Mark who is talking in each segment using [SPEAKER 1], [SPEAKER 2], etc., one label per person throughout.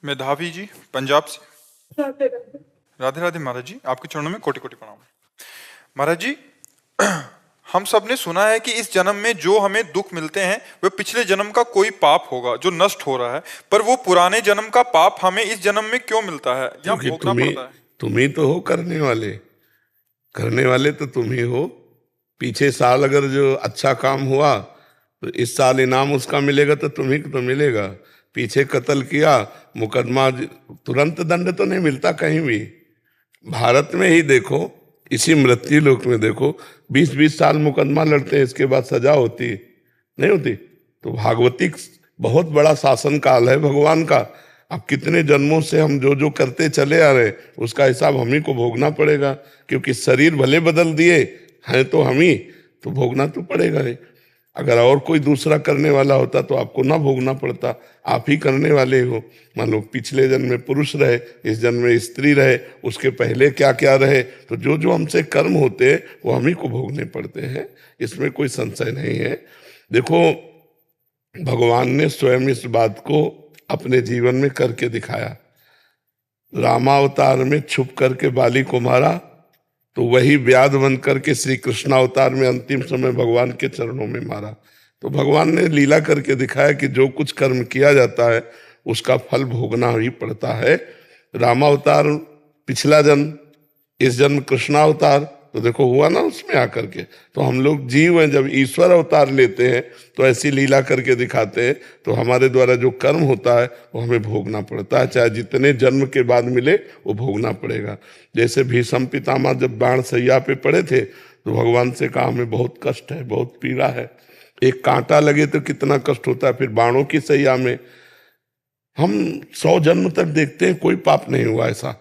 [SPEAKER 1] मेधावी जी पंजाब से।
[SPEAKER 2] राधे राधे।
[SPEAKER 1] राधे राधे महाराज जी, आपके चरणों में कोटि कोटि प्रणाम। महाराज जी, हम सब ने सुना है कि इस जन्म में जो हमें दुख मिलते हैं वह पिछले जन्म का कोई पाप होगा जो नष्ट हो रहा है, पर वो पुराने जन्म का पाप हमें इस जन्म में क्यों मिलता है या
[SPEAKER 3] क्योंकि
[SPEAKER 1] भोगना पड़ता है?
[SPEAKER 3] तुम ही तो हो करने वाले तो तुम ही हो। पीछे साल अगर जो अच्छा काम हुआ तो इस साल इनाम उसका मिलेगा, तो तुम्ही को तो मिलेगा। पीछे कत्ल किया, मुकदमा तुरंत दंड तो नहीं मिलता कहीं भी। भारत में ही देखो, इसी मृत्यु लोक में देखो, 20-20 साल मुकदमा लड़ते हैं, इसके बाद सजा होती नहीं होती। तो भागवतिक बहुत बड़ा शासन काल है भगवान का। अब कितने जन्मों से हम जो जो करते चले आ रहे, उसका हिसाब हम ही को भोगना पड़ेगा। क्योंकि शरीर भले बदल दिए हैं तो हम ही, तो भोगना तो पड़ेगा ही। अगर और कोई दूसरा करने वाला होता तो आपको ना भोगना पड़ता, आप ही करने वाले हो। मान लो पिछले जन्म में पुरुष रहे, इस जन्म में स्त्री रहे, उसके पहले क्या क्या रहे, तो जो जो हमसे कर्म होते हैं वो हम ही को भोगने पड़ते हैं, इसमें कोई संशय नहीं है। देखो, भगवान ने स्वयं इस बात को अपने जीवन में करके दिखाया। रामावतार में छुप करके बाली को मारा, तो वही व्याध बन करके श्री कृष्णावतार में अंतिम समय भगवान के चरणों में मारा। तो भगवान ने लीला करके दिखाया कि जो कुछ कर्म किया जाता है उसका फल भोगना ही पड़ता है। रामावतार पिछला जन्म, इस जन्म कृष्णावतार, तो देखो हुआ ना उसमें आकर के। तो हम लोग जीव हैं, जब ईश्वर अवतार लेते हैं तो ऐसी लीला करके दिखाते हैं, तो हमारे द्वारा जो कर्म होता है वो हमें भोगना पड़ता है, चाहे जितने जन्म के बाद मिले वो भोगना पड़ेगा। जैसे भीष्म पितामह जब बाण सैया पे पड़े थे तो भगवान से कहा हमें बहुत कष्ट है, बहुत पीड़ा है। एक कांटा लगे तो कितना कष्ट होता है, फिर बाणों की सैया में। हम 100 जन्म तक देखते हैं कोई पाप नहीं हुआ ऐसा,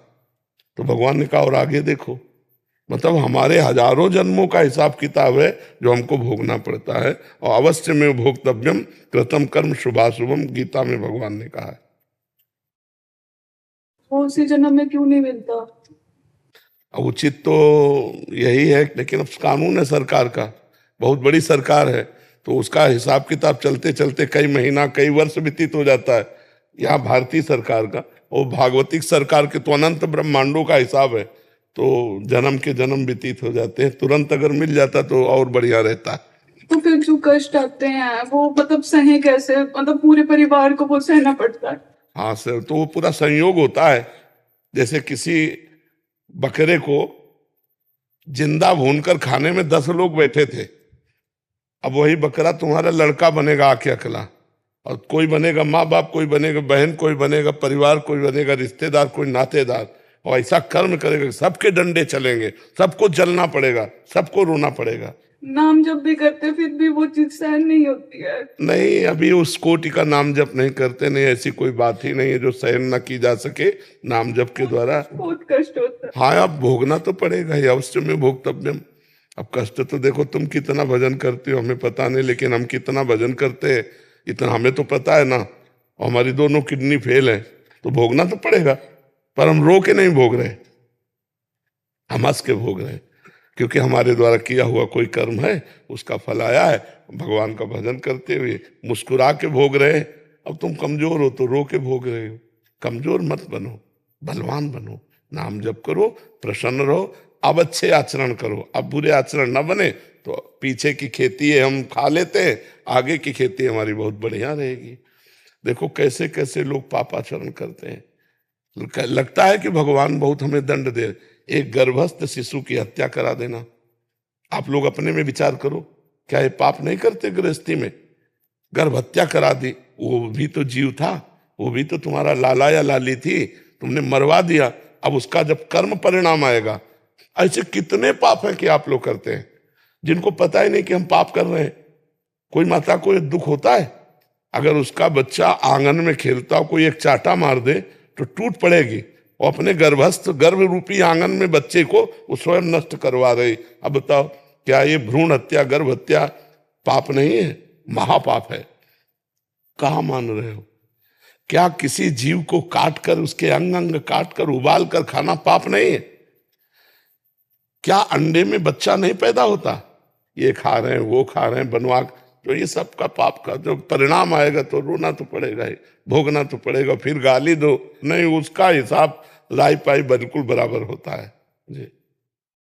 [SPEAKER 3] तो भगवान ने कहा और आगे देखो। मतलब हमारे हजारों जन्मों का हिसाब किताब है जो हमको भोगना पड़ता है। और अवश्य में भोक्तव्यम कृतम कर्म शुभाशुभम, गीता में भगवान ने कहा है।
[SPEAKER 2] उसी जन्म में क्यों नहीं मिलता?
[SPEAKER 3] अब उचित तो यही है, लेकिन अब कानून है सरकार का, बहुत बड़ी सरकार है, तो उसका हिसाब किताब चलते चलते कई महीना कई वर्ष व्यतीत हो जाता है। यहाँ भारतीय सरकार का और भागवतिक सरकार के तो अनंत ब्रह्मांडों का हिसाब है, तो जन्म के जन्म व्यतीत हो जाते हैं। तुरंत अगर मिल जाता तो और बढ़िया रहता।
[SPEAKER 2] तो फिर जो कष्ट आते हैं वो मतलब सहे कैसे? मतलब पूरे परिवार को वो सहना पड़ता है।
[SPEAKER 3] हाँ सर, तो वो पूरा संयोग होता है। जैसे किसी बकरे को जिंदा भूनकर खाने में 10 लोग बैठे थे, अब वही बकरा तुम्हारा लड़का बनेगा आके अकेला, और कोई बनेगा माँ बाप, कोई बनेगा बहन, कोई बनेगा परिवार, कोई बनेगा रिश्तेदार, कोई नातेदार, और ऐसा कर्म करेगा सबके डंडे चलेंगे, सबको जलना पड़ेगा, सबको रोना पड़ेगा।
[SPEAKER 2] नाम जब भी करते फिर भी वो चीज सहन नहीं होती है।
[SPEAKER 3] नहीं, अभी उस कोटि का नाम जप नहीं करते, नहीं ऐसी कोई बात ही नहीं है जो सहन न की जा सके नाम जप के द्वारा।
[SPEAKER 2] बहुत कष्ट होता है।
[SPEAKER 3] हाँ, अब भोगना तो पड़ेगा ही, अवश्य में भोक्तव्यम। अब कष्ट तो देखो, तुम कितना भजन करते हो हमें पता नहीं, लेकिन हम कितना भजन करते हैं इतना हमें तो पता है ना। और हमारी दोनों किडनी फेल है, तो भोगना तो पड़ेगा, पर हम रो के नहीं भोग रहे, हम हंस के भोग रहे हैं, क्योंकि हमारे द्वारा किया हुआ कोई कर्म है उसका फल आया है। भगवान का भजन करते हुए मुस्कुरा के भोग रहे हैं। अब तुम कमजोर हो तो रो के भोग रहे हो। कमजोर मत बनो, बलवान बनो, नाम जप करो, प्रसन्न रहो, अब अच्छे आचरण करो, अब बुरे आचरण न बने तो पीछे की खेती है हम खा लेते हैं, आगे की खेती हमारी बहुत बढ़िया रहेगी। देखो कैसे कैसे लोग पापाचरण करते हैं, लगता है कि भगवान बहुत हमें दंड दे। एक गर्भस्थ शिशु की हत्या करा देना, आप लोग अपने में विचार करो, क्या ये पाप नहीं करते? गृहस्थी में गर्भ हत्या करा दी, वो भी तो जीव था, वो भी तो तुम्हारा लाला या लाली थी, तुमने मरवा दिया। अब उसका जब कर्म परिणाम आएगा, ऐसे कितने पाप हैं कि आप लोग करते हैं जिनको पता ही नहीं कि हम पाप कर रहे हैं। कोई माता को एक दुख होता है, अगर उसका बच्चा आंगन में खेलता हो, कोई एक चाटा मार दे तो टूट पड़ेगी, और अपने गर्भस्थ गर्भ रूपी आंगन में बच्चे को वो स्वयं नष्ट करवा रही। अब बताओ, क्या ये भ्रूण हत्या, गर्भ हत्या पाप नहीं है? महापाप है। कहाँ मान रहे हो? क्या किसी जीव को काट कर, उसके अंग अंग काट कर उबाल कर खाना पाप नहीं है? क्या अंडे में बच्चा नहीं पैदा होता? ये खा रहे हैं, वो खा रहे हैं, बनवा, तो ये सबका पाप का जो परिणाम आएगा तो रोना तो पड़ेगा ही, भोगना तो पड़ेगा। फिर गाली दो नहीं, उसका हिसाब लाई पाई बिल्कुल बराबर होता है जी।